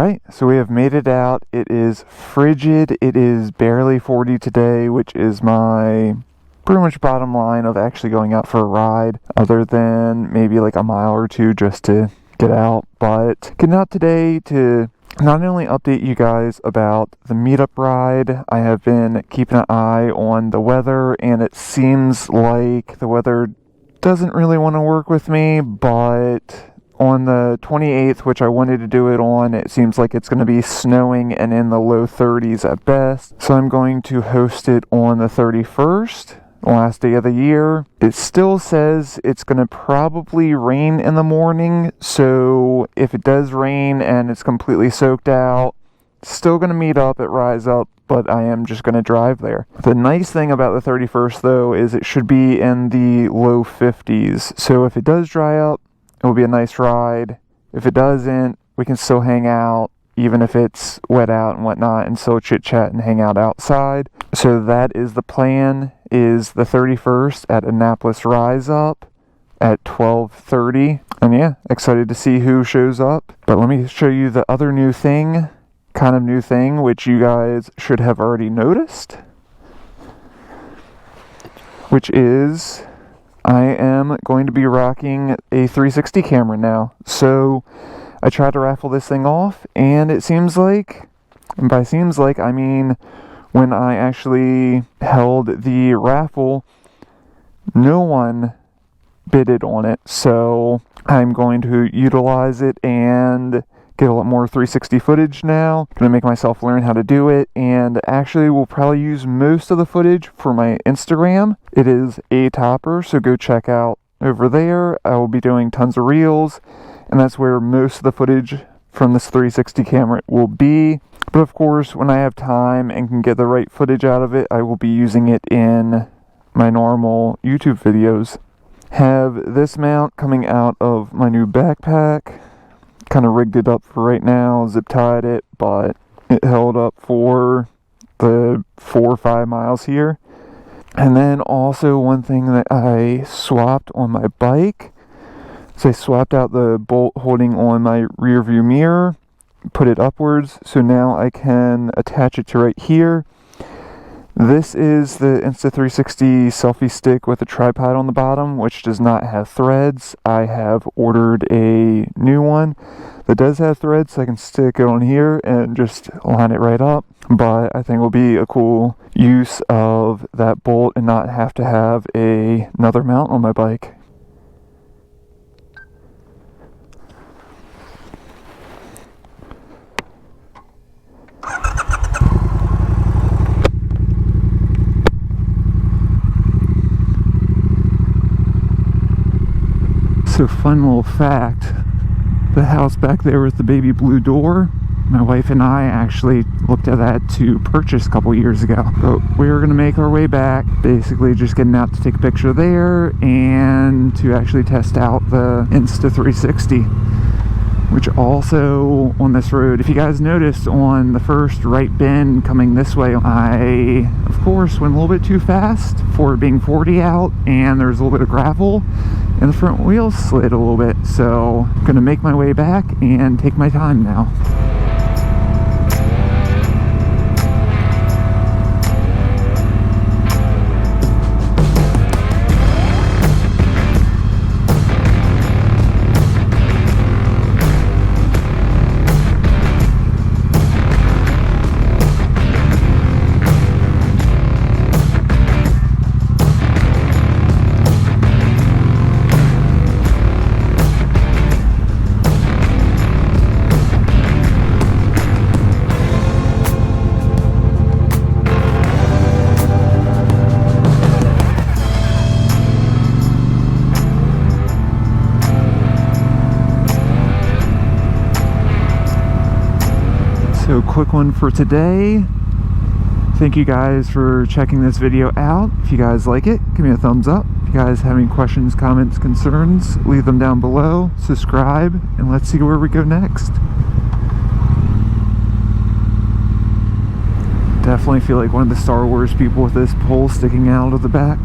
Alright, so we have made it out. It is frigid. It is barely 40 today, which is my pretty much bottom line of actually going out for a ride, other than maybe like a mile or two just to get out. But getting out today to not only update you guys about the meetup ride, I have been keeping an eye on the weather, and it seems like the weather doesn't really want to work with me, but on the 28th, which I wanted to do it on, it seems like it's going to be snowing and in the low 30s at best. So I'm going to host it on the 31st, last day of the year. It still says it's going to probably rain in the morning, so if it does rain and it's completely soaked out, still going to meet up at Rise Up, but I am just going to drive there. The nice thing about the 31st, though, is it should be in the low 50s, so if it does dry up, it will be a nice ride. If it doesn't, we can still hang out, even if it's wet out and whatnot, and still chit-chat and hang out outside. So that is the plan, is the 31st at Annapolis Rise Up at 12:30. And yeah, excited to see who shows up. But let me show you the other new thing, which you guys should have already noticed, which is I am going to be rocking a 360 camera now. So I tried to raffle this thing off, and it seems like, and by seems like I mean when I actually held the raffle, no one bidded on it. So I'm going to utilize it and get a lot more 360 footage now. Gonna make myself learn how to do it, and actually will probably use most of the footage for my Instagram. It is Atopper, so go check out over there. I will be doing tons of reels, and that's where most of the footage from this 360 camera will be. But of course, when I have time and can get the right footage out of it, I will be using it in my normal YouTube videos. Have this mount coming out of my new backpack. Kind of rigged it up for right now, zip tied it, but it held up for the 4 or 5 miles here. And then also one thing that I swapped on my bike, so I swapped out the bolt holding on my rear view mirror, put it upwards, so now I can attach it to right here. This is the Insta360 selfie stick with a tripod on the bottom, which does not have threads. I have ordered a new one that does have threads, so I can stick it on here and just line it right up. But I think it will be a cool use of that bolt and not have to have another mount on my bike. So fun little fact, the house back there with the baby blue door, my wife and I actually looked at that to purchase a couple years ago. But we were going to make our way back, basically just getting out to take a picture there and to actually test out the Insta360, which also on this road, if you guys noticed on the first right bend coming this way, I of course went a little bit too fast for it being 40 out, and there's a little bit of gravel and the front wheels slid a little bit. So I'm gonna make my way back and take my time now. So quick one for today. Thank you guys for checking this video out. If you guys like it, give me a thumbs up. If you guys have any questions, comments, concerns, leave them down below. Subscribe, and let's see where we go next. Definitely feel like one of the Star Wars people with this pole sticking out of the back.